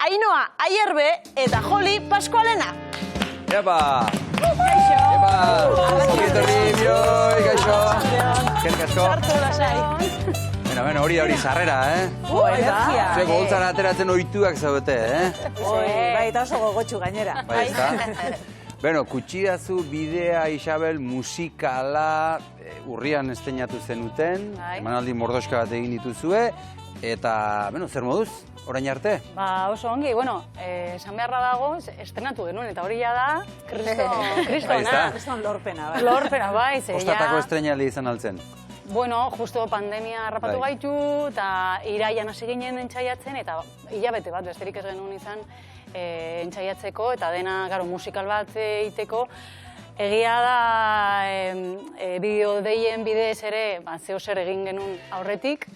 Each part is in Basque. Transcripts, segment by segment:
Ainhoa Aierbe eta Joli Pascualena. Epa! Kaixo! Epa! Zietorri, bioi, kaixo! Kerk asko! Sartu lasai. Bueno, hori sarrera, Energia. Zuek goltzara ateratzen ohituak zaudete, Bai, eta oso gogotxu gainera. Bai, ezta? Bueno, kutsidazu bidea, Isabel, musikala, urrian esteinatu zenuten, emanaldi mordoska bat egin dituzue, eta, zer moduz, orain arte? Oso ongi, esan beharra dago, estrenatu genuen, eta hori da, kristona. Kriston lorpena, bai. Lorpena, bai, ze Ostatako estrenaldi izan altzen? Bueno, justo pandemia harrapatu gaitu, eta iraian hasi ginen entzaiatzen, eta hilabete bat besterik ez genuen izan entzaiatzeko, eta dena, musikal bat egiteko. Egia da, bideo-deien bidez ere, zeo zer egin genuen aurretik,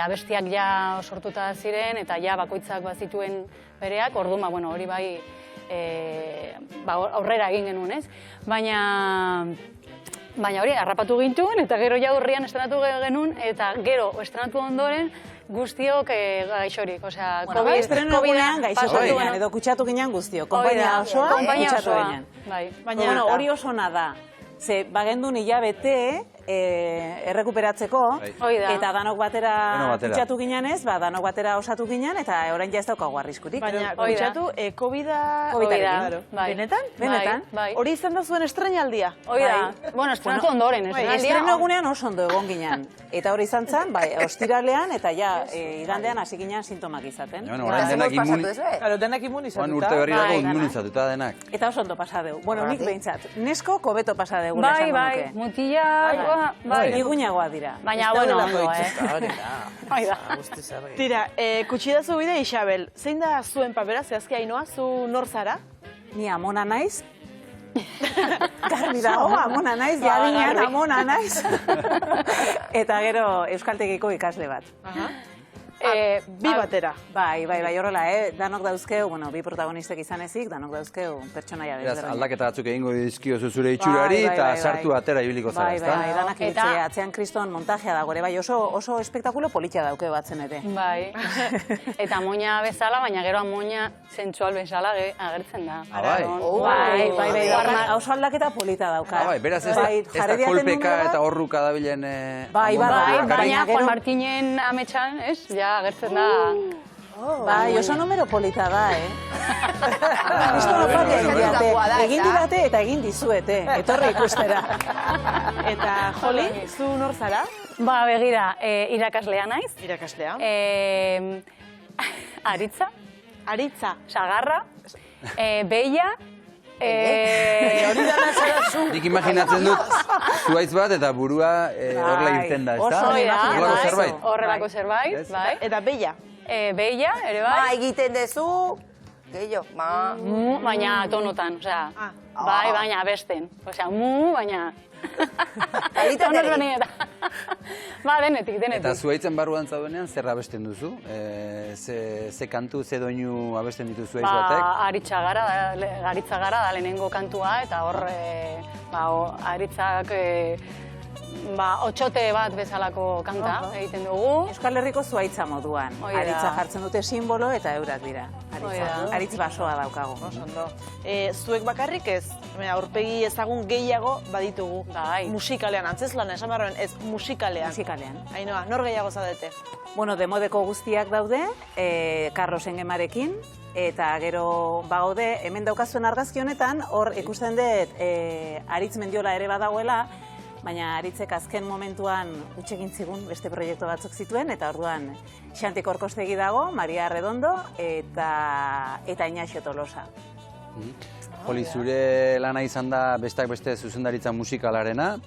abestiak ja sortuta ziren, eta ja bakoitzak bazituen bereak, orduan, hori bai aurrera egin genuen, ez? Baina hori, harrapatu gintuen, eta gero ja urrian estrenatu genuen, eta gero estrenatu ondoren guztiok gaixorik. Osea, estrenu egunean gaixotu ginen, edo kutsatu ginen guztiok. Konpainia osoa, kutsatu ginen. Baina hori oso ona da. Ze, bagendun hilabete errekuperatzeko, eta danok batera kutsatu ginen ez, danok batera osatu ginen, eta orain ja ez daukagu arriskutik. Baina kutsatu, COVID-arekin. Benetan? Benetan. Hori izan da zuen estrenaldia? Hoi da. Bueno, estrenatu ondoren. Estrenu egunean oso ondo egon ginen. Eta hori izan zen, ostiralean, eta ja, igandean hasi ginen sintomak izaten. Orain denak immunizatuta. Urte berri dago immunizatuta denak. Eta oso ondo pasadeu. Bueno, nik behintzat. Nesko kobeto pasadeu. Bai, mutila, iguinagoa dira. Baina, Tira, kutsidazu bide, Isabel, zein da zuen papera, zehazki Ainhoa, zu nor zara? Ni amona naiz. Garbi dago, amona naiz, jadinean amona naiz. Eta gero euskaltegiko ikasle bat. Bi batera. Bai, horrela, danok dauzkeu, bi protagonistek izan ezik, danok dauzkeu pertsonaia desberdin. Aldaketa batzuk egingo dizkiozu zure itxurari, eta sartu atera ibiliko zara, ezta? Bai, danak ibiltzea, atzean kriston montajea dago ere, oso espektakulo politia dauke batzen ere. Bai, eta moina bezala, baina gero moina zentsual bezala agertzen da. Bai, oso aldaketa polita dauka. Bai, beraz ez da kolpeka eta horruka dabilen... Bai, baina Juan Martinen ametsan, ez? Agertzen da. Bai, oso numero polita da, egin didate eta egin dizuete, etorri ikustera. Eta Joli, zu nor zara? Begira, irakaslea naiz. Irakaslea. Aritza. Aritza. Sagarra. Beia. Hori dana zara zu. Nik imaginatzen dut, zuaitz bat eta burua horrela irten da, ez da? Horrelako zerbait, bai. Eta beia. Beia, ere bai. Egiten dezu, gehiago, baina tonotan, osea, bai, baina abesten. Osea, baina... Denetik. Eta zuaitzen barruan zaudenean, zer abesten duzu? Ze kantu, ze doinu abesten ditu zuaitz batek? Aritza gara da lehenengo kantua, eta hor aritzak otxote bat bezalako kanta egiten dugu. Euskal Herriko zuaitza moduan. Aritza jartzen dute simbolo eta eurak dira. Aritz basoa daukagu. Zuek bakarrik ez, aurpegi ezagun gehiago baditugu. Musikalean, antzeslan, esan barroen, ez musikalean. Ainhoa, nor gehiago zaudete? Bueno, demodeko guztiak daude, Carlos Engemarekin, eta gero bagaude, hemen daukazuen argazki honetan, hor ikusten dut Aritz Mendiola ere badagoela, baina Aritzek azken momentuan utxegin zigun beste proiektu batzuk zituen, eta orduan Xanti Korkostegi dago, Maria Redondo eta Inaxio Tolosa. Joli, zure lana izan da besteak beste zuzendaritza musikalarena.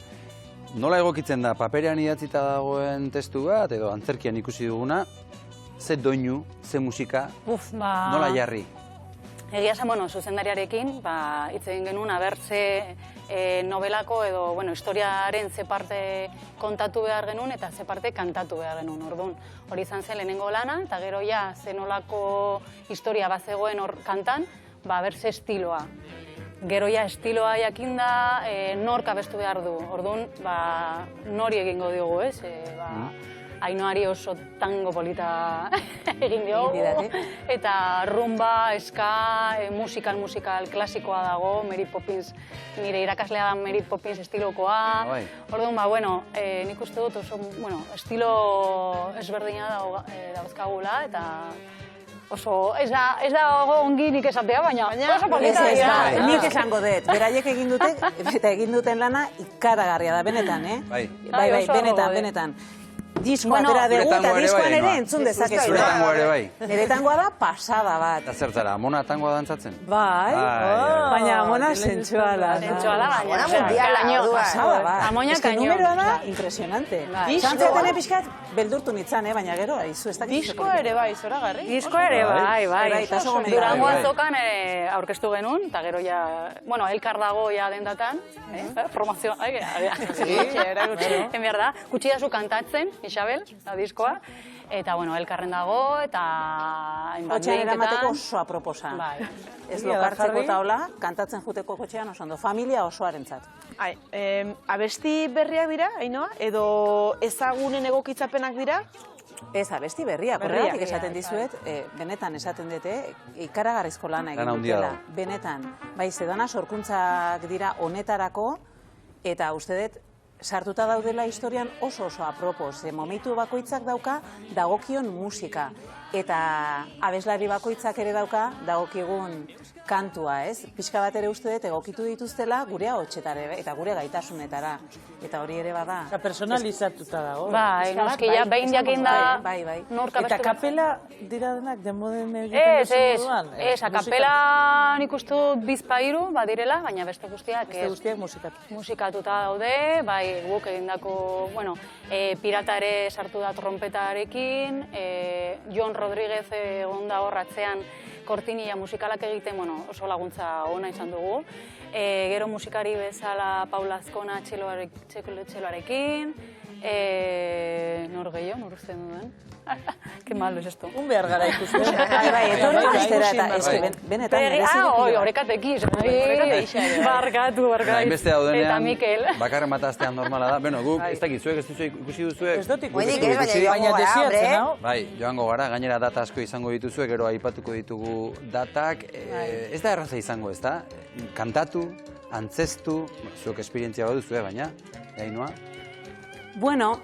Nola egokitzen da, paperean idatzita dagoen testu bat, edo antzerkian ikusi duguna, ze doinu, ze musika, nola jarri? Egia esan, zuzendariarekin, hitz egin genuen, abertze novelako edo, historiaren ze parte kontatu behar genuen eta ze parte kantatu behar genuen, orduan. Hori izan zen lehenengo lana, eta gero ja, ze nolako historia bazegoen hor kantan, abertze estiloa. Gero ja, estiloa jakinda, nork abestu behar du, orduan, nori egingo diogu, ez? Ainoari oso tango polita egin diogu. Eta rumba, ska, musikal klasikoa dago, Mary Poppins, nire irakaslea da Mary Poppins estilokoa. Orduan, bueno, nik uste dut oso, estilo ezberdina dauzkagula, eta oso, ez da ongi nik esatea, baina oso polita dira. Nik esango dut, beraiek egin dute, eta egin duten lana ikaragarria da, benetan, Bai, benetan. Diskoa atera dugu eta diskoan ere entzun dezakezu. Zure tangoa ere bai. Nire tangoa da pasada bat. Eta zertzara, Amona tangoa dantzatzen? Bai, baina Amona zentsuala. Zentsuala, Amona mundiala pasada bat. Amoina kaino. Numeroa da impresionante. Zantziaten pixkat beldurtu nintzen, baina gero, izu ez dakit. Diskoa ere bai, zoragarri? Diskoa ere bai. Durango bai. azokan aurkeztu genuen, eta gero ja, elkar dago ja dendatan, formazioa, en behar da, kutsidazu kantatzen, Isabel, da diskoa, eta, elkarren dago, eta... Kotxean eramateko oso aproposa. Ez lokartzeko taula, kantatzen juteko kotxean oso ondo, familia osoarentzat. Abesti berriak dira, Ainhoa, edo ezagunen egokitzapenak dira? Ez, abesti berriak, horregatik esaten dizuet, benetan esaten dute, ikaragarrizko lana egin dutela, benetan. Bai, zedana sorkuntzak dira honetarako, eta uste dut, sartuta daudela historian oso apropos. Momentu bakoitzak dauka dagokion musika. Eta abeslari bakoitzak ere dauka dagokigun kantua, ez? Pixka bat ere uste dut egokitu dituztela gure ahotsetara eta gure gaitasunetara. Eta hori ere bada. Eta personalizatuta dago. Bai, noskila, behin jakin da... Eta kapela dira denak demoden egiten duzu duan? Ez, kapela nik uste dut bizpairu badirela, baina beste guztiak musikatuta daude, bai, guk egindako, Pirata ere sartu da trompetarekin, Jon Rodríguez egon da horratzean kortinilla musikalak egiten, oso laguntza ona izan dugu. Gero musikari bezala Paula Azkona txeloarekin, nor gehiago, nor uste duen? Que malo es esto. Un behar gara ikusten. Bai, etorri gaztera eta benetan merezi. Horekatekiz. Barkatu. Hainbeste daudenean, bakarren mataztean normala da. Beno, guk ez dakit, zuek ez duzu ikusi duzuek. Ez dut ikusi, baina desiatzen, hau? Bai, joango gara, gainera data asko izango dituzuek, gero aipatuko ditugu datak. Ez da erraza izango, ez da? Kantatu, antzestu, zuek esperientzia baduzue, baina, Ainhoa? Bueno,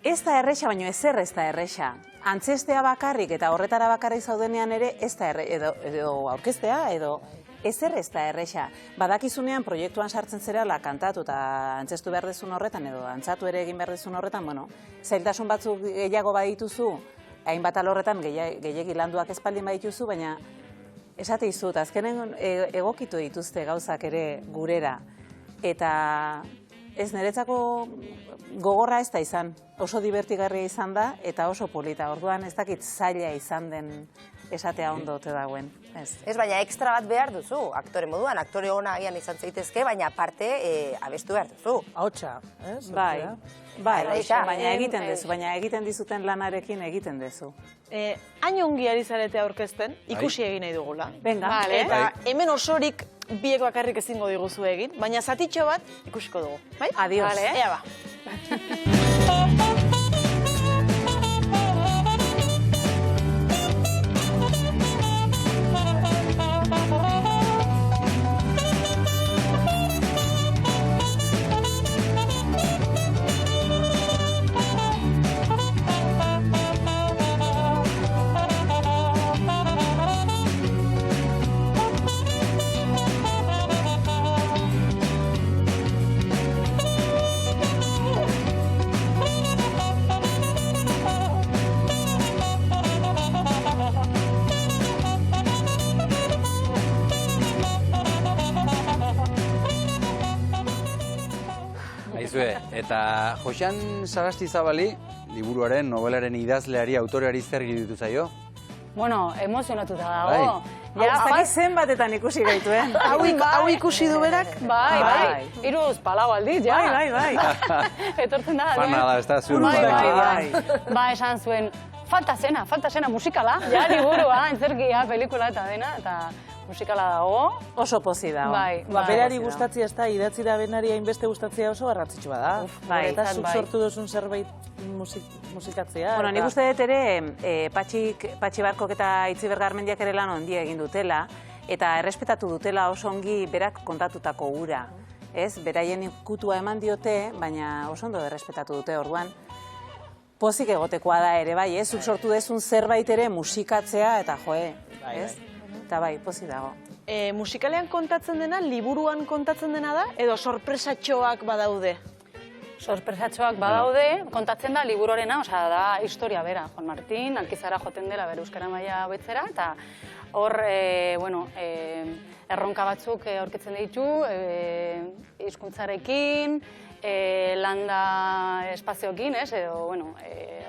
ez da erresa, baina ezer ez da erresa. Antzestea bakarrik eta horretara bakarrik zaudenean ere ez da edo aurkeztea, edo ezer ez da erresa. Badakizunean proiektuan sartzen zerela kantatu eta antzestu behar dezun horretan, edo antzatu ere egin behar dezun horretan, zailtasun batzuk gehiago badituzu, hainbat alorretan gehiagi landuak espaldin badituzu, baina esate izut, azkenen egokitu dituzte gauzak ere gurera. Eta ez niretzako gogorra ez da izan, oso divertigarria izan da eta oso polita, orduan ez dakit zaila izan den esatea ondo ote dagoen. Ez, baina ekstra bat behar duzu, aktore moduan, aktore ona agian izan zaitezke, baina aparte abestu behar duzu. Ahotsa, ez? Bai, baina egiten dizuten lanarekin egiten duzu. Hain ongi ari zarete aurkezten, ikusi egin nahi dugula. Venga. Eta hemen osorik biek bakarrik ezingo diguzu egin, baina zatitxo bat ikusiko dugu. Bai? Adios. Ea ba. Eta Joxan Sagastizabali, liburuaren, nobelaren idazleari, autoreari zer iruditu zaio? Bueno, emozionatuta dago. Hau zenbatetan ikusi gaituen. Hau ikusi du berak? Bai. Iruz palau aldiz, ja. Bai. Etortzen da. Fana da, ez da zuru. Ba, esan zuen, falta zena musikala, ja, liburua, antzerkia, pelikula eta dena, eta musikala dago. Oso pozi dago. Bai, Berari gustatzea ez da, idatzi da benari hainbeste gustatzea oso garrantzitsua da. bai, Eta zuk bai. sortu duzun zerbait musikatzea. Bueno, nik uste dut ere, Patxi Barkok eta Itziber Garmendiak ere lan ondia egin dutela, eta errespetatu dutela oso ongi berak kontatutako ura. Ez, beraien ikutua eman diote, baina oso ondo errespetatu dute orduan. Pozik egotekoa da ere, bai, ez? Zuk sortu dezun zerbait ere musikatzea, eta joe, ez? Eta bai, pozik dago. Musikalean kontatzen dena, liburuan kontatzen dena da, edo sorpresatxoak badaude? Sorpresatxoak badaude, kontatzen da liburuarena, osea, da historia bera. Juan Martín, Alkizara joaten dela bere euskara maila betzera, eta hor, erronka batzuk aurkitzen ditu, hizkuntzarekin, landa espazioekin, edo, bueno,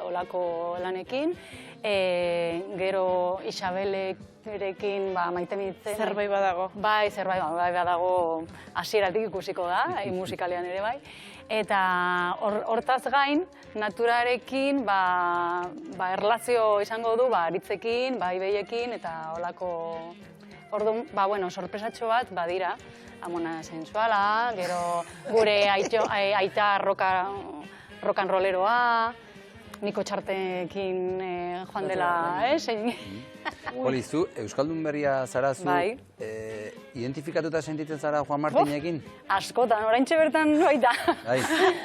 olako lanekin, gero Isabelerekin maite mitzen. Zerbait badago. Bai, zerbait badago hasieratik ikusiko da, musikalean ere bai. Eta hortaz gain, naturarekin erlazio izango du aritzekin, ibeiekin eta olako... Orduan, bueno, sorpresatxo bat badira, Amona sensuala, gero gure aita rokan rolleroa, Niko Txartekin joan dela, Poli, zu, Euskaldun berria zara zu, identifikatuta sentitzen zara Juan Martinekin? Askotan, oraintxe bertan baita.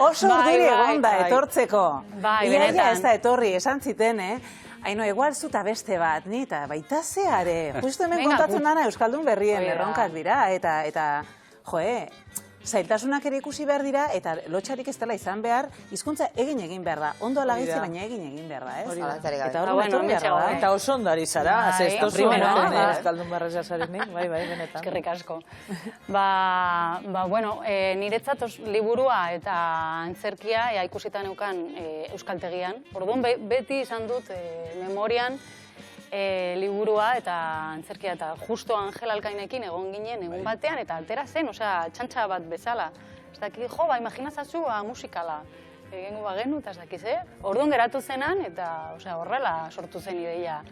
Oso urduri egon da, etortzeko. Bai, Iaia benetan. ez da etorri, esan ziten, Aino, igual zuta beste bat, ni, eta baita zeare. Justo hemen kontatzen dana Euskaldun berrien erronkak dira, eta, joe, zailtasunak ere ikusi behar dira, eta lotxarik ez dela izan behar, hizkuntza egin behar da. Ondo alagitzi, baina egin behar da, ez? Eta hori etorri behar da. Eta oso ondo ari zara, ez tozu primero, Euskaldun berreza zarenik, bai, benetan. Eskerrik asko. Bueno, niretzat liburua eta antzerkia ikusita neukan euskaltegian. Orduan beti izan dut memorian liburua eta antzerkia, eta justo Angel Alkainekin egon ginen egun batean, eta altera zen, osea, txantxa bat bezala. Ez dakit, jo, imaginazazu musikala. Egingo bagenu, eta ez dakiz, Orduan geratu zenan, eta horrela sortu zen ideia.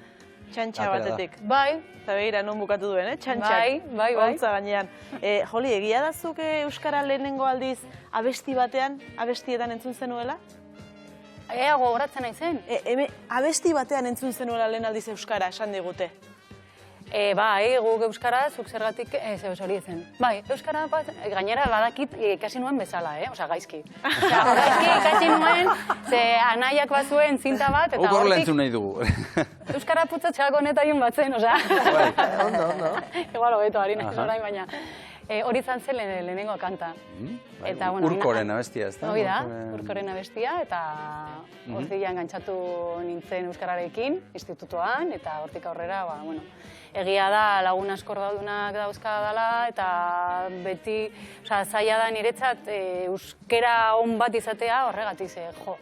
Txantxa batetik. Bai. Eta begira, non bukatu duen, txantxak. Bai. Holtza gainean. Joli, egia da zuk euskara lehenengo aldiz abestietan entzun zenuela? Ea gogoratzen naizen. Abesti batean entzun zenuela lehen aldiz euskara, esan digute. Bai, guk euskara, zuk zergatik, hori zen. Bai, euskara, gainera badakit ikasi nuen bezala, osea, gaizki. Gaizki ikasi nuen, ze anaiak bazuen zinta bat, eta hortik... entzun nahi dugu. Euskara putzatxeako netaiun batzen, osea. Ondo. Igual hobeto, ari nahi orain, baina. Hori izan zen lehenengo kanta. Urkoren abestia, ez da? Hori da, Urkoren abestia, eta hortian gantzatu nintzen euskararekin, institutoan, eta hortik aurrera, bueno, egia da lagun askor daudunak dauzka dela, eta beti, zaila da niretzat euskera on bat izatea horregatik, jo.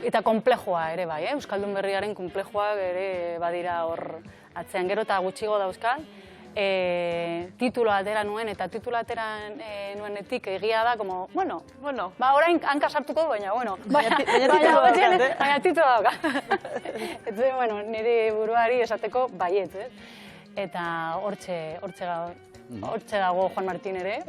Eta konplexua ere bai, Euskaldun berriaren konplexuak ere badira hor atzean, gero eta gutxigo dauzkat. Tituloa atera nuen, eta tituloa atera nuenetik egia da, bueno, orain hanka sartuko du, baina, baina tituloa dauka. Eta, nire buruari esateko baiet, eta hortxe dago Juan Martín ere,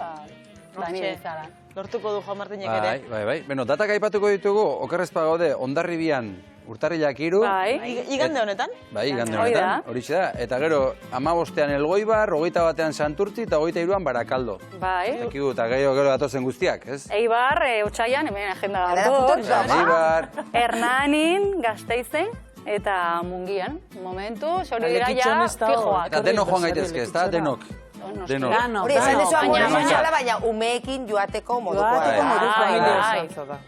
nire zara. Lortuko du Juan Martinek ere. Bai. Beno, datak aipatuko ditugu, okerrezpa gaude, Hondarribian urtarrilak 3. Igande honetan? Bai, igande honetan, horixe da. Eta gero, 15ean Elgoibar, 21ean Santurtzi eta 23ean Barakaldo. Bai. Ekigu, eta gero datozen guztiak, ez? Eibar, Otsaian, hemen agenda dut. Eibar. Hernanin, Gasteizen, eta Mungian. Momentu, hori dira ja fijoak. Eta denok joan gaitezke, ez da? Denok. Hori, esan dezu amore soziala, baina umeekin joateko modukoa.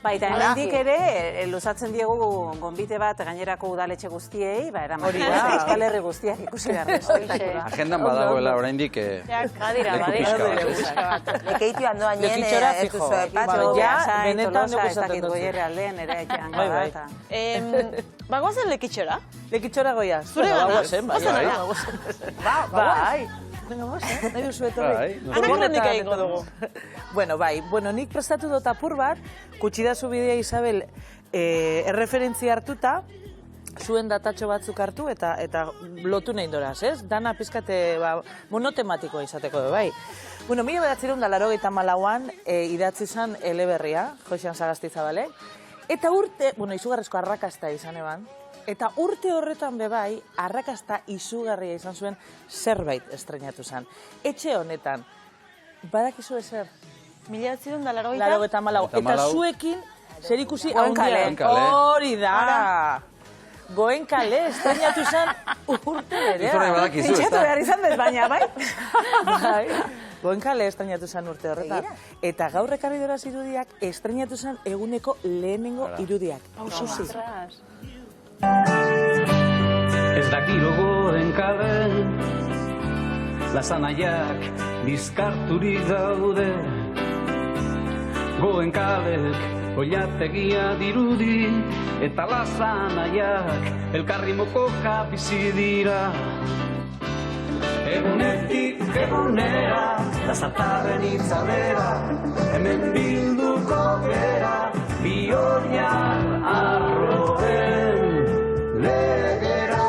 Bai, eta hemendik ere, luzatzen diegu gonbite bat gainerako udaletxe guztiei, eraman Euskal Herri guztiak ikusi behar dugu. Agendan badagoela oraindik leku pixka bat. Lekeitu handoan nien, ez duzu epatu. Benetan dugu esaten dut. Goierre aldean ere etxean gara. Bagoazen lekitxora? Lekitxora goia. Zure gana? Bai. Nahi duzu etorri. Anakronika egingo dugu. Bueno, nik prestatu dut apur bat, kutsidazu bidea Isabel, erreferentzia hartuta, zuen datatxo batzuk hartu eta lotu nahi doraz, ez? Dana pizkate monotematikoa izateko bai. Bueno, 1984an idatzi zen eleberria, Joxean Sagastizabale, eta urte, izugarrizko arrakasta izan eban, eta urte horretan bebai, arrakasta izugarria izan zuen zerbait estrenatu zen. Etxe honetan, badakizu ezer? 1984. Eta zuekin, zer ikusi handia. Hori da! Goen kale, estrenatu zen urte berean. Pentsatu behar izan bez, baina, bai? Goen kale estrenatu zen urte horretan. Eta gaur ekarri doraz irudiak, estrenatu zen eguneko lehenengo irudiak. Pausuzi. Ez dakiro goen kale, lasanaiak bizkarturik daude. Goen kalek oilategia dirudi, eta lasanaiak elkarri mokoka bizi dira. Egunetik egunera, lasartarren itzalera, hemen bilduko gera, bihorian arroen legera.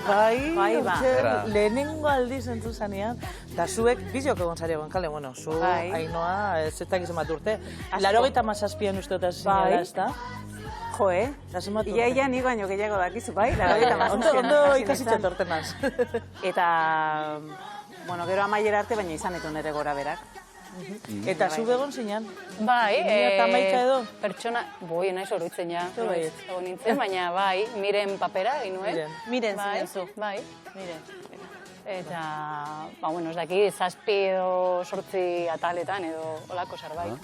Bai, lehenengo aldiz entzun zanean, eta zuek, biziok egon zari egon kale, zu, Ainoa, ez izan bat urte. 87an uste eta zinela, ez da? Jo, Iaia ni baino gehiago dakizu, bai? 87an. Ondo ikasitxe tortenaz. Eta, gero amaiera arte, baina izan ditu nire gora berak. Eta zu begon zinean? Bai, eta maika edo? Pertsona, naiz oroitzen ja, egon nintzen, baina bai, miren papera, inuen. Miren zinen zu. Bai, miren. Eta, ez daki, 7 edo 8 ataletan edo olako zerbait.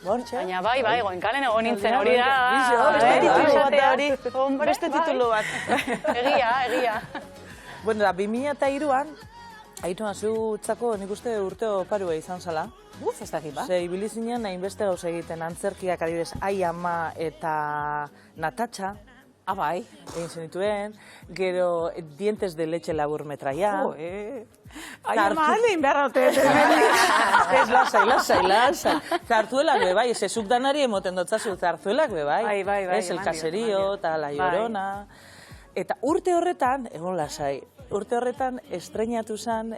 Baina bai, Goenkalen egon nintzen, hori da. Beste titulu bat. Egia. Bueno, da, 2003an, Aitoa, zutzako nik uste urte oparua izan zala. Ez dakit, ba? Ze, ibili zinen hainbeste gauz egiten antzerkiak adibidez Ai Ama eta Natatxa. Bai. Egin zenituen, gero Dientes de leche labur metraia. Ai Ama, aldein behar haute. Ez, lasai. Zarzuelak bebai, ez zuk danari emoten dotzazu, zarzuelak bebai. Bai. Ez, El Caserío eta La Llorona. Eta urte horretan, egon lasai, urte horretan estrenatu zen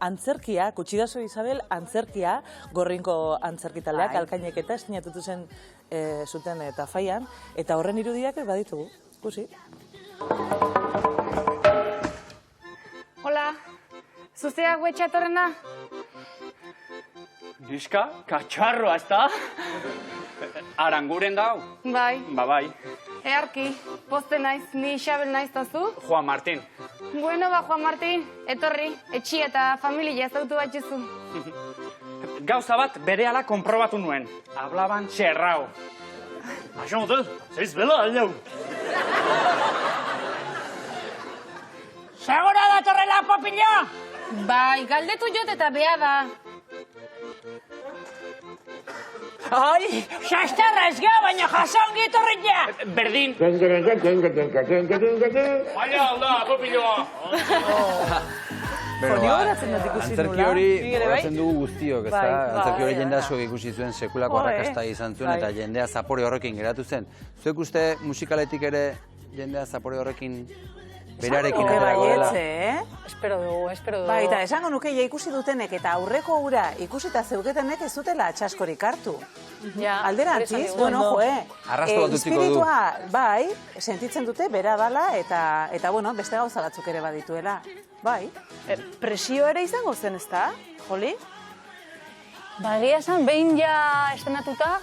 antzerkia, Kutsidazu Isabel antzerkia, Gorrinko antzerkitaleak, Alkainek eta estrenatutu zen zuten eta Faian, eta horren irudiak baditugu, ikusi. Hola, zuzeak huetxatorren da? Diska, katxarroa, ez da? Aranguren dau? Bai. Bai. Earki, poste naiz, ni Isabel naiz tozu? Juan Martín. Bueno, Juan Martín, etorri, etxi eta familia ezautu batxuzu. Gauza bat berehala konprobatu nuen. Hablaban txerrao. Aixo motel, zeiz bela, alau. Segura datorrela, popila? Bai, galdetu jot eta beha da. Ai, xastarra ez gea, baina jasongi etorri ja! Berdin. Baina alda, popiloa. Antzerki hori horatzen dugu guztiok, ez da? Antzerki hori jende asko ikusi zuen sekulako arrakasta izan zuen eta jendea zapore horrekin geratu zen. Zuek uste musikaletik ere jendea zapore horrekin berarekin aterako dela? Espero dugu. Bai, eta esango nuke ikusi dutenek eta aurreko ura ikusita zeuketenek ez dutela txaskorik hartu. Alderantziz, arrasto bat utziko du. Espiritua, bai, sentitzen dute bera dala eta beste gauza batzuk ere badituela. Bai. Presio ere izango zen, ez da, Joli? Egia esan, behin ja estrenatuta,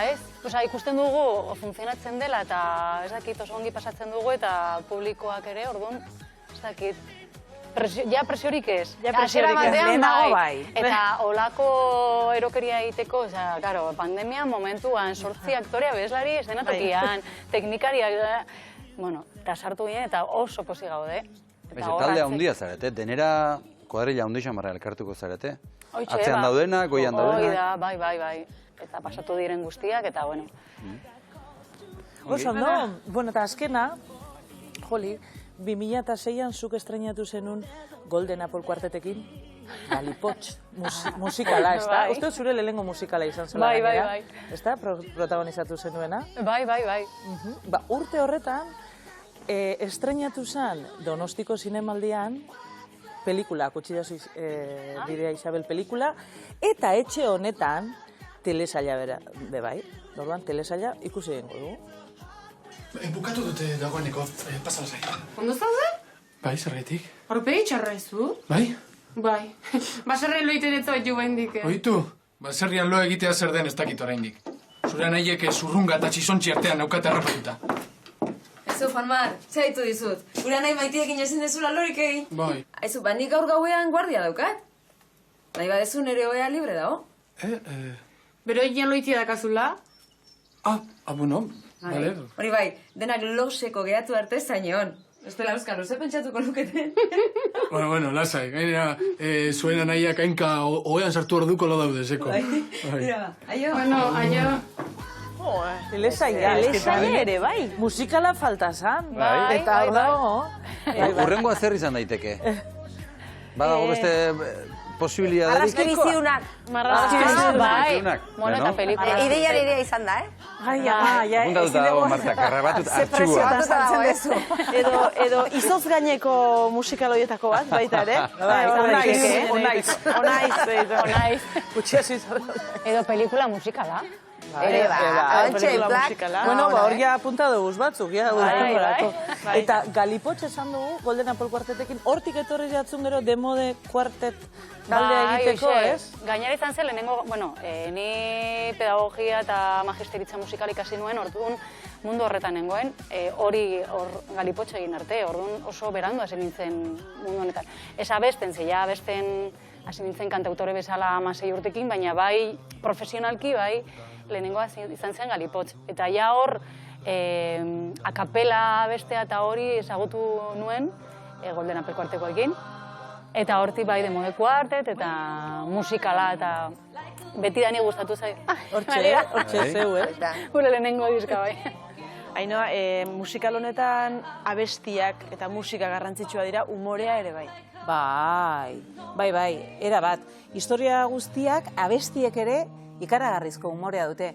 ez. Ikusten dugu funtzionatzen dela eta ez dakit oso ongi pasatzen dugu eta publikoak ere, orduan, ez dakit. Ja presiorik ez. Lehenago bai. Eta olako erokeria egiteko, pandemian momentuan, 8 aktorea bezlari eszenatokian, teknikariak, eta sartu ginen eta oso posi gaude. Talde handia zarete, denera kuadrilla handi xamarra elkartuko zarete. Atzean daudenak, goian daudenak. Bai. Eta pasatu diren guztiak, eta Oso, eta azkena, Joli, 2006an zuk estrenatu zenun Golden Apple Quartetekin, Galipotx musikala, ez da? Uste zure lehenengo musikala izan zela. Bai. Ez da, protagonizatu zenuena? Bai. Ba, urte horretan, estrenatu zen Donostiko Zinemaldian, pelikula, Kutxidazu Bidea Isabel pelikula, eta etxe honetan, telesaila bai. Orduan, telesaila ikusi egingo dugu. Bukatu dute dagoeneko, pasala zai. Ondo zaude? Bai, zergaitik. Aurpegi txarra ezu? Bai? Bai. Baserren loiten ez oitu bendik. Oitu, baserrian lo egitea zer den ez dakit oraindik. Zure nahiek zurrunga eta txizontzi artean naukate harrapatuta. Aizu, Juanmar, zaitu dizut. Gure nahi maitiekin ezin dezula lorik egin. Bai. Aizu, nik gaur gauean guardia daukat. Nahi badezu nere oea libre dago. Bero egian loitia dakazula? Bueno, vale. Hori bai, denak loseko geratu arte zaineon. Ez dela euskal, ze pentsatuko luketen. Bueno, lasai. Gainera, zuen nahiak hainka oean sartu orduko lo daude, zeko. Mira, aio. Bueno, aio. Telesaila ere, bai. Musikala falta zan. Eta hor dago. Urrengoa zer izan daiteke? Badago beste posibilitaterik? Arrazki biziunak. Bai. Bueno, eta pelikula. Ideia nirea izan da, Apuntatuta dago, Marta, karrabatut artxua. Edo izoz gaineko musikal horietako bat, baita ere. Onaiz. Edo pelikula musikala. Ere ba, Bueno, hor ja apunta dugu batzuk, ja. Eta Galipotx esan dugu, Golden Apple Quartetekin, hortik etorri jatzun gero demode kuartet talde egiteko, ez? Gainera izan zen, lehenengo, ni pedagogia eta magisteritza musikal ikasi nuen, orduan mundu horretan nengoen, hori Galipotx egin arte, orduan oso berandu hasi nintzen mundu honetan. Ez abesten, zeia abesten hasi nintzen kantautore bezala 16 urtekin, baina bai profesionalki, bai lehenengoa izan zen Galipotx. Eta ja hor, akapela bestea eta hori ezagutu nuen, Golden Apple Quartetekoekin. Eta hortik bai demode kuartet eta musikala eta beti dani gustatu zai. Hortxe zeu, Gure lehenengo diska bai. Ainoa, musikal honetan abestiak eta musika garrantzitsua dira, umorea ere bai. Bai, era bat. Historia guztiak abestiek ere ikaragarrizko umorea dute.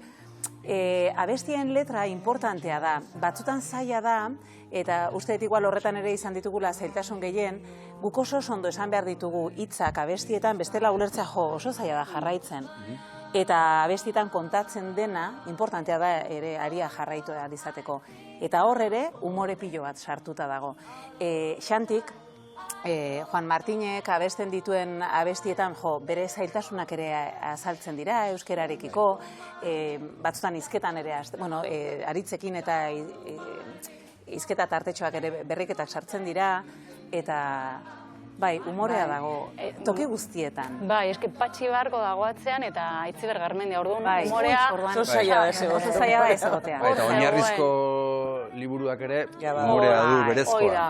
Abestien letra importantea da, batzutan zaila da, eta uste dut igual horretan ere izan ditugula zailtasun gehien, guk oso ondo esan behar ditugu hitzak abestietan, bestela ulertzea oso zaila da jarraitzen. Eta abestietan kontatzen dena, importantea da ere aria jarraitu da izateko. Eta hor ere, umore pilo bat sartuta dago. Xantik, Juan Martinek abesten dituen abestietan bere zailtasunak ere azaltzen dira euskerarekiko, batzutan hizketan ere, aritzekin eta hizketa tartetxoak ere berriketak sartzen dira, eta bai, umorea dago, toki guztietan. Bai, eske patxi barko dago atzean eta Itziber Garmendia, orduan umorea... Oso zaila da ez egotea. Eta oinarrizko liburuak ere umorea du berezkoa.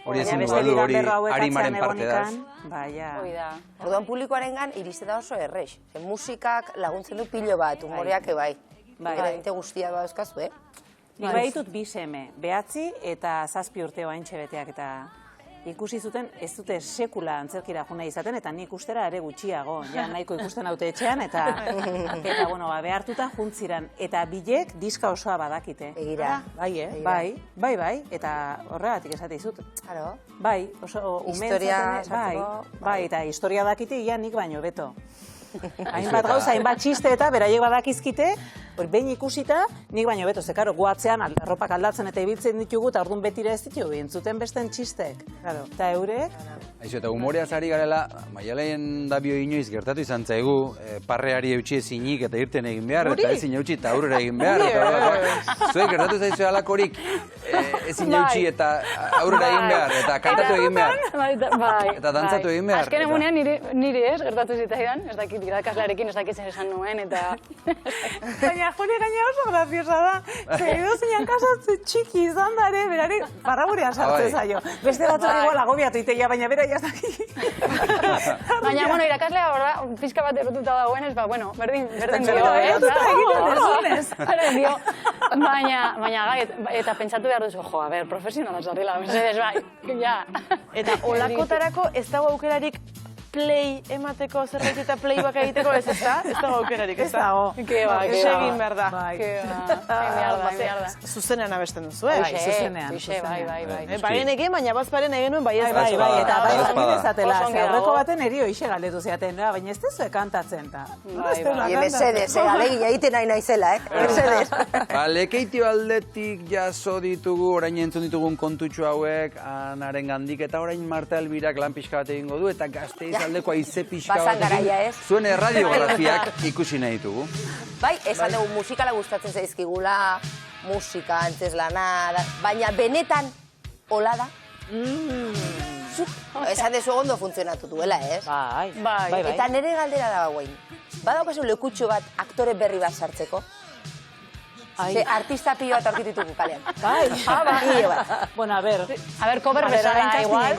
Hori ezin du galdu, hori arimaren parte da. Orduan publikoarengan iriste da oso errex. Musikak laguntzen du pilo bat, umoreak ebai. Ingrediente guztia da euskazu, Nik bai ditut 2 seme, 9 eta 7 urte oaintxe beteak eta ikusi zuten ez dute sekula antzerkira juna izaten, eta nik ustera ere gutxiago, ja nahiko ikusten haute etxean, eta behartuta juntziran. Eta bilek diska osoa badakite. Egira. Bai, eta horregatik esate izut. Bai, oso bai, eta historia dakite ia nik baino beto. Hainbat gauza, hainbat txiste eta beraiek badakizkite, behin ikusita, nik baino beto, ze karo, guatzean arropak aldatzen eta ibiltzen ditugu, eta orduan betira ez ditugu, entzuten besten txistek. Eta eurek? Aizu, eta umoreaz ari garela, Maialen Dabio inoiz gertatu izan zaigu, parreari eutxi ezinik eta irten egin behar, eta ezin eutxi eta aurrera egin behar. Zuek gertatu zaizu alakorik ezin eutxi eta aurrera egin behar, eta kantatu egin behar. Eta dantzatu egin behar. Azken egunean niri ez, gertatu zitaidan, ez dakit irakaslearekin ez dakit zer esan nuen, eta... Baina, Juli, gaina oso graziosa da. Edo zeinan kasatze txiki izan dare, berari barragurean sartzen zaio. Beste batzuk igual agobiatu iteia, baina bera jaztaki. Baina, irakaslea pizka bat erotuta dagoenez, berdin dio, Erotuta egiten dezunez. Berdin dio. Baina, eta pentsatu behar behar duzu, jo, a ber, profesionala zarela, mesedez, bai, ja. Eta olakotarako ez dago aukerarik play emateko zerbait eta playback egiteko ez da? Ez dago aukerarik, ez dago. Egin behar da. Mierda. Zuzenean abesten duzu, eh? Zuzenean. Bai. Baren egin, baina bazparen egin nuen bai ez da. Bai, eta bai jakitezatela, aurreko baten erio ixe galdetu ziaten, baina ez dezue kantatzen, eta. Mesedez, alegin egiten nahi naizela, mesedez. Lekeitio aldetik jaso ditugu, orain entzun ditugun kontutxo hauek, Anaren gandik, eta orain Marta Elbirak lan pixka bat egingo du, eta Gazteiz aldeko aize pixka bat zuen radiografiak ikusi nahi ditugu. Bai, esan dugu musikala gustatzen zaizkigula, musika, antzeslana, baina benetan hola da. Esan dezu ondo funtzionatu duela, ez? Bai. Eta nire galdera da guain. Badaukazu lekutxo bat aktore berri bat sartzeko? Ze artista pilo bat aurkitutuko kalean. Bai. Bueno, a ver, cover bezala, igual.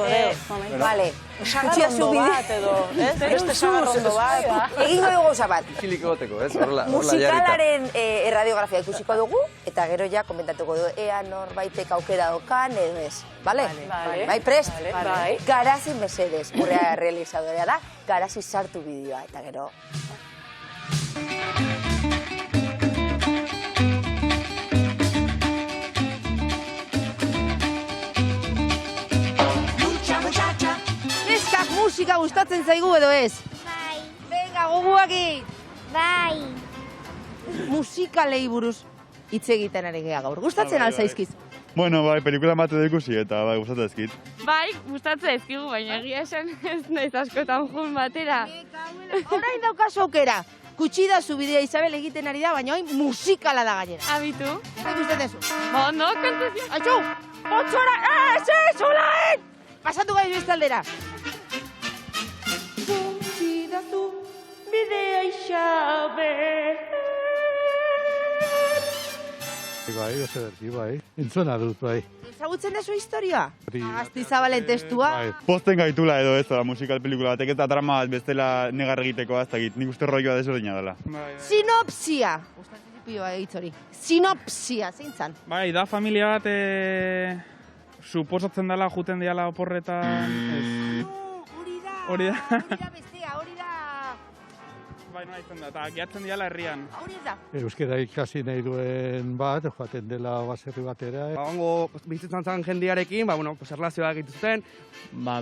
Vale. Sagarrondo bat edo, ez? Beste sagarrondo bat. Egingo dugu gauza bat. Ikilik egoteko, ez? Horrela jarrita. Musikalaren erradiografia ikusiko dugu, eta gero ja komentatuko du, ea norbaitek aukera dokan edo ez. Bale? Bai, prest? Bai. Garazi mesedez, gure realizadorea da, Garazi sartu bideoa, eta gero... Musika gustatzen zaigu edo ez? Bai. Venga, goguakin! Bai. Musikalei buruz hitz egiten ari gea gaur. Gustatzen alzaizkiz? Bueno, bai, pelikula mate da ikusi eta bai, gustatzen ezkit. Bai, gustatzen ezkigu, baina egia esan ez naiz askotan jun batera. Orain daukazu aukera. Kutsi da zu bidea Isabel egiten ari da, baina orain musikala da gainera. Abitu. Zer gustatzen zu? Ondo, kantuzio. Atxu! Otsora! Ez, olaen! Pasatu gai beste aldera. Zidatu bidea Isabel. Bai, oso derki, bai. Entzuna dut, bai. Ezagutzen dezu historia? Gaztizabalen testua? Posten gaitula edo ez, musikal pelikula batek eta trama bat bestela negar egiteko aztakit. Nik uste rolloa desordina dela. Sinopsia! Gustatzen zipioa hitz hori. Sinopsia, zein zan? Bai, da familia bat suposatzen dela juten diala oporretan. Hori da. Bai, nola izan da, eta gehatzen diala herrian. Hori da. Euskara ikasi nahi duen bat, joaten dela baserri batera. Ongo bizitzan zan jendiarekin, erlazioa egitu zuten.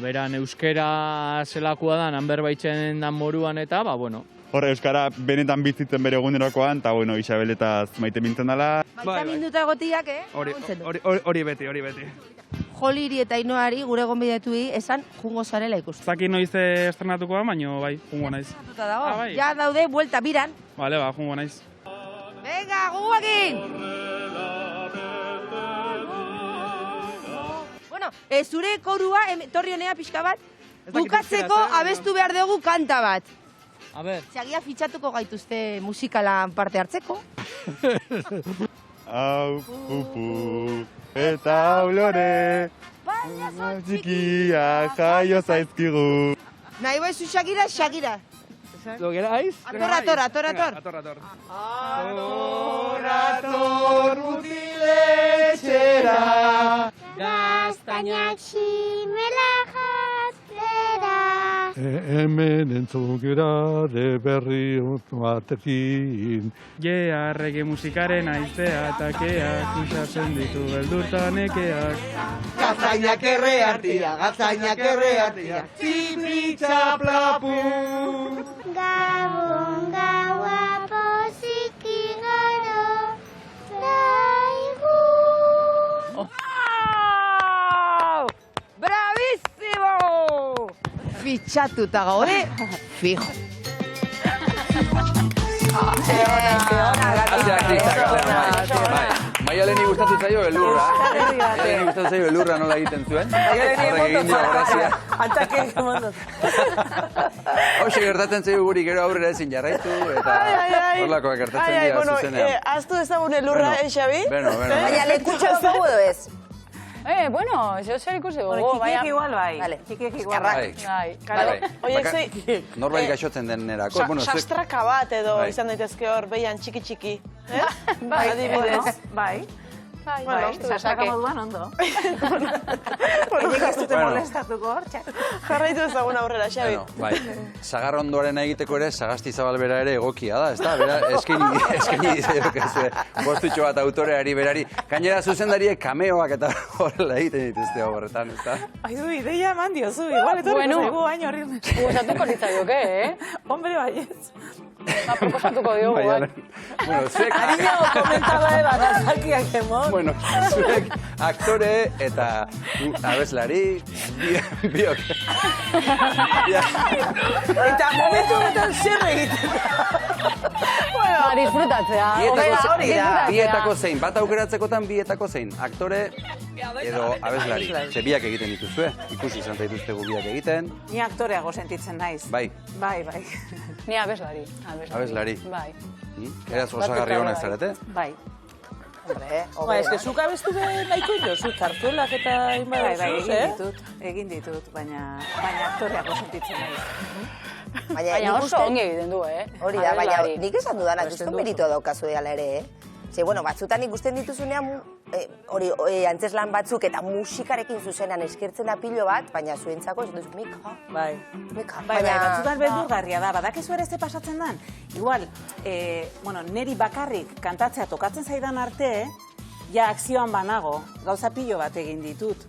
Beran euskera zelakoa da, hanberbaitzen dan moruan eta, Horre, euskara benetan bizitzen bere egunerokoan, eta, Isabel eta maite mintzen dela. Baita minuta egotiak, Hori beti. Joliri eta Inoari, gure gonbidatuei, esan jungo zarela ikusten. Zaki noiz estrenatuko da, baina bai, jungo naiz. Ja daude, buelta biran. Bale, jungo naiz. Venga, guakin! Bueno, zure korua, torri honea pixka bat, bukatzeko abestu behar dugu kanta bat. A ber. Zagia fitxatuko gaituzte musikalan parte hartzeko. Au, pupu, eta aulore, txikia jaio zaizkigu. Nahi baizu Shakira? Ator. Ator mutiletxera, Gaztainak ximela jaztera. Hemen entzun gera de berri batekin. Arrege musikaren aizea eta keak, usatzen ditu beldurtan ekeak. Gaztainak erre hartia, zipitza plapu. Gabon gaua posiki garo, daigu. Bravísimo! Fitxatuta gaude, fijo. Maialeni gustatu zaio elurra. Maialeni gustatu zaio elurra nola egiten zuen. Maialeni Hoxe gertatzen zaio guri gero aurrera ezin jarraitu eta horlakoak gertatzen dira zuzenean. Aztu ezagun elurra, Xabi? Baina lekutxo dugu edo ez? Yo zer ikusi gogo, Kikiek igual bai. Norbait gaixotzen denerako. Sastraka bat edo izan daitezke hor, behian txiki-txiki. Adibidez. Bai. Bai, estu sasaka dezake. moduan ondo. Haiek ez dute molestatuko hor, Jarraitu ezagun aurrera, Xabi. Bai, sagarrondoaren egiteko ere, Sagastizabal bera ere egokia da, ezta? Bera, eskaini dizaiozue postutxo bat autoreari berari. Gainera zuzendariek kameoak eta horrela egiten dituzte horretan, ezta? Ai du, ideia eman diozu, igual, etorriko zaigu baino horri. Gustatuko litzaioke, Hombre, baiez. Proposatuko diogu, bai. Bueno, zuek... Arinago komentaba eba, nazakiak emon. Bueno, zuek aktore eta abeslari, biok. Eta momentu honetan zer egiten. Disfrutatzea. Bietako zein, bat aukeratzekotan bietako zein. Aktore edo abeslari. Ze biak egiten dituzue, ikusi izan zaituztegu biak egiten. Ni aktoreago sentitzen naiz. Bai. Bai. Ni abeslari. Abeslari. Bai. Eraz osagarri honak zarete? Bai. Ba, ez que zuk abestu be nahiko inozu, kartuelak eta inbara egin ditut, baina aktoreago sentitzen naiz. Baina oso ongi egiten du, Hori da, baina nik esan dudanak, justo meritua daukazu dela ere, Ze, bueno, batzutan ikusten dituzunean, antzeslan batzuk eta musikarekin zuzenan eskertzen da pilo bat, baina zuentzako ez duzu, Mika. Bai, batzutan beldurgarria da, badakizu ere ze pasatzen dan. Igual, neri bakarrik kantatzea tokatzen zaidan arte, ja akzioan banago, gauza pilo bat egin ditut.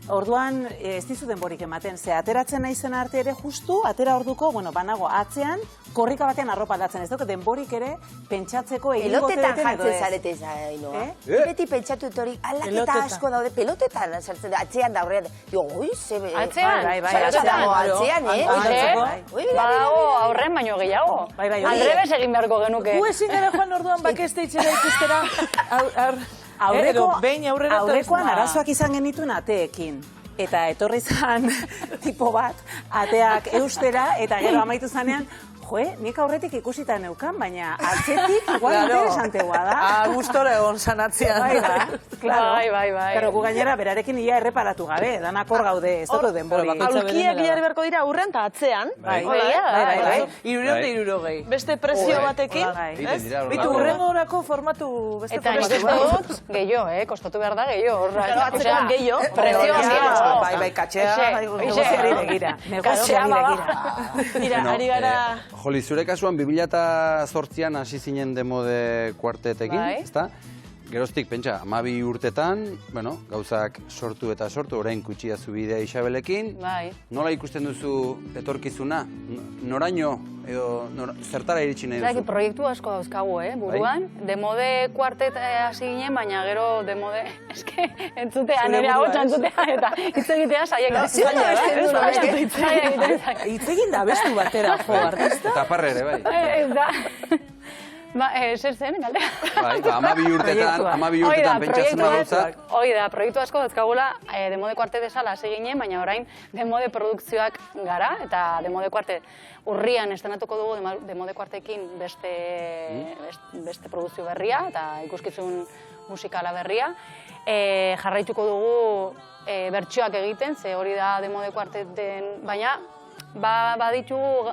Orduan, ez dizu denborik ematen, ze ateratzen naizen arte ere justu, atera orduko, banago atzean, korrika batean arropa aldatzen, ez duke denborik ere pentsatzeko egingo zereten edo ez. Pelotetan jartzen zarete zainoa. Beti pentsatu etori, aldaketa asko daude, pelotetan sartzen da, atzean da horrean. Ui, zebe... Atzean? Atzean, Badago aurren baino gehiago. Aldrebes egin beharko genuke. Gu ezin gara joan orduan bakeste itxera ikustera. Aurrekoan arazoak izan genituen ateekin. Eta etorri zan tipo bat, ateak eustera, eta gero amaitu zanean, nik aurretik ikusita neukan, baina atzetik igual interesantegoa da. Gustora egon sanatzean. Bai. Karo, gu gainera berarekin ia erreparatu gabe, danak hor gaude, ez dut denbori. Aulkiak jarri beharko dira aurren eta atzean. Bai. 360. Beste prezio batekin. Bitu, urrengo horako formatu beste eta formatu. Eta nik dut, gehiago, kostatu behar da gehiago. Atzean gehiago. Bai, katxea. Negoziari begira. Mira, ari gara... Joli, zure kasuan 2008an hasi zinen demode kuartetekin, ezta? Geroztik, pentsa, 12 urtetan, gauzak sortu eta sortu, orain kutsia zu bidea Isabelekin. Nola ikusten duzu etorkizuna? Noraino, edo zertara iritsi nahi duzu? Proiektu asko dauzkagu, buruan. Demode kuartet hasi ginen, baina gero demode, eske, entzutea, nire hau txantzutea, eta hitz egitea saiek. Hitz egin da bestu batera, jo, artista. Eta parre ere, bai. Ez da. Zer zen, galdera? Bai, 12 urtetan pentsatzen badauzak. Hoi da, proiektu asko dauzkagula, demode kuartet desala hasi ginen, baina orain demode produkzioak gara, eta demode kuartet urrian estenatuko dugu demode kuartekin beste produkzio berria, eta ikuskizun musikala berria. Jarraituko dugu bertsioak egiten, ze hori da demode kuarteten, baina baditugu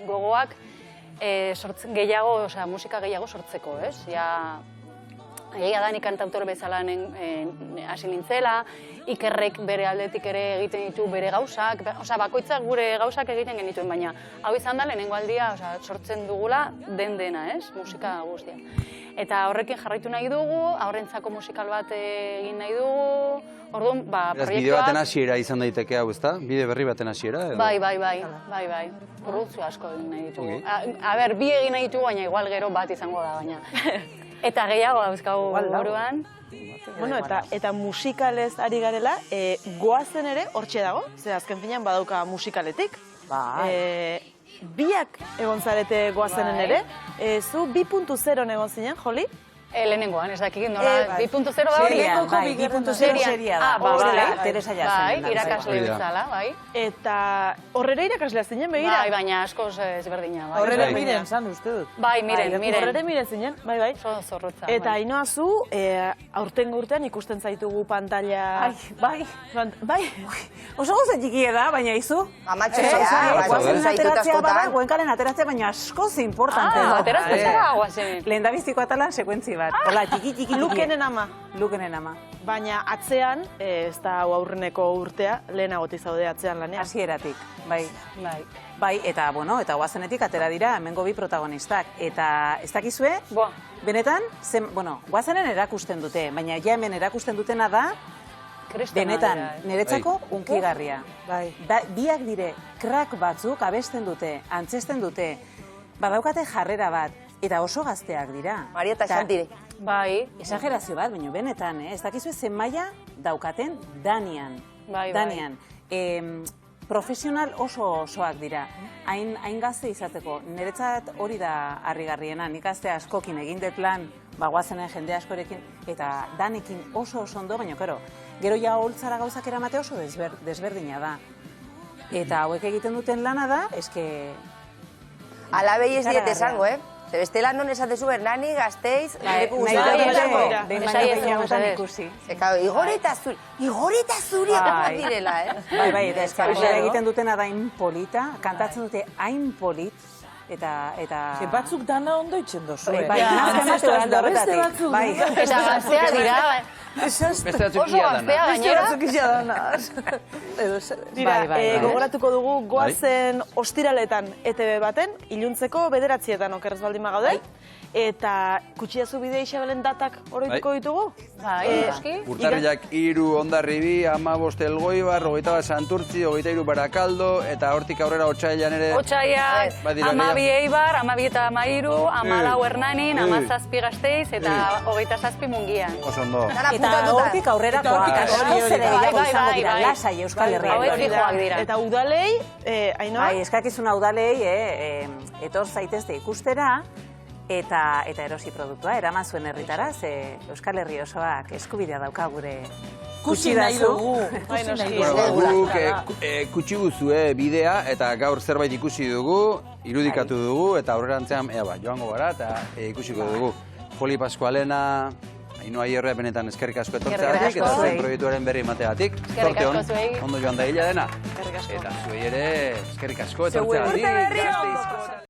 gogoak gehiago, musika gehiago sortzeko, ez? Egia da, nik kantautore bezala hasi nintzela, Ikerrek bere aldetik ere egiten ditu bere gauzak, bakoitzak gure gauzak egiten genituen, baina hau izan da lehenengo aldia sortzen dugula dena, ez? Musika guztia. Eta horrekin jarraitu nahi dugu, aurrentzako musikal bat egin nahi dugu, orduan, proiektuak... Bide baten hasiera izan daiteke hau, ezta? Bide berri baten hasiera? Bai. Produzio asko egin nahi ditugu. Bi egin nahi ditugu, baina igual gero bat izango da, baina... Eta gehiago dauzkagu buruan. Eta musikalez ari garela, goazen ere hortxe dago, ze azken finean badauka musikaletik. Biak egon zarete goazenen ere, zu 2.0 egon zinen, Joli? Lehenengoan, ez dakik, nola 2.0 da hori? 2.0 seria da, Teresa Jasen. Bai, irakasle bezala, bai. Eta horrere irakaslea zinen, begira? Bai, baina askoz ezberdina. Horrere miren, zan uste dut. Bai, miren. Horrere miren zinen, bai. Zorrotza. Eta Ainoa zu, aurtengo urtean ikusten zaitugu pantalla... Bai. Oso gozen txikie da, baina izu. Amatxosea, guazen ateratzea bada, goenkaren ateratzea, baina askoz importante da. Ateratzea zara guazen. Lehendabiziko atalan sekuentzi bat. Hola, tiki. Lukenen ama. Lukenen ama. Baina atzean, ez da hau aurreneko urtea, lehenagotik zaude atzean lanean. Hasieratik, bai. Bai, eta, bueno, eta guazenetik atera dira hemengo bi protagonistak. Eta ez dakizue, benetan, guazenen erakusten dute, baina ja hemen erakusten dutena da, benetan, niretzako unkigarria. Biak dire, krak batzuk abesten dute, antzesten dute, badaukate jarrera bat, eta oso gazteak dira. Maria eta Xantire. Bai. Esagerazio bat, baina benetan, ez dakizue zen maila daukaten Danian. Danian. Profesional oso osoak dira. Hain gazte izateko. Niretzat hori da harrigarriena. Nik gazte askokin egin dut lan, guazenen jende askorekin, eta Danekin oso ondo, baina gero ja holtzara gauzak eramate oso desberdina da. Eta hauek egiten duten lana da, eske... Alabei ez diet esango, Bestela non esatezu Hernani, Gasteiz, leku ikusi. Igore eta zuri egon direla, Bai, eta eskabela egiten dutena da hain polita, kantatzen dute hain polit, eta... Batzuk dana ondo itxen dozu, Bai, beste batzuk. Eta gaztea dira, Beste batzuk ia dana. Beste batzuk ia dana. Dira, gogoratuko dugu goazen ostiraletan ETV baten, iluntzeko 9:00 okerrez baldin magaude. Eta kutsiazu bidea Isabelen datak oroituko ditugu? Urtarrilak 3 Hondarribi, 15 Elgoibar, 21 Santurtzi, 23 Barakaldo, eta hortik aurrera Otsailean ere... Otsaiak, 12 Eibar, 12 eta 13, 14 Hernanin, 17 Gasteiz, eta 27 Mungian. Oso ondo. Eta hortik aurrerakoak, zer gehiago izango dira, lasai Euskal Herrian. Eta udalei, Ainhoa? Bai, eskakizuna udalei, etor zaitezte ikustera, eta erosi produktua, eraman zuen herritara, ze Euskal Herri osoak eskubidea dauka gure kusi nahi dugu. Guk kutsi guzue bidea, eta gaur zerbait ikusi dugu, irudikatu dugu, eta aurrerantzean joango gara, eta ikusiko dugu. Poli Pascualena, Ainhoa Hierroa benetan eskerrik asko etortzeagatik, eta zuen proiektuaren berri emateagatik. Zorte hon, ondo joan da hila dena. Eta zuei ere eskerrik asko etortzeagatik.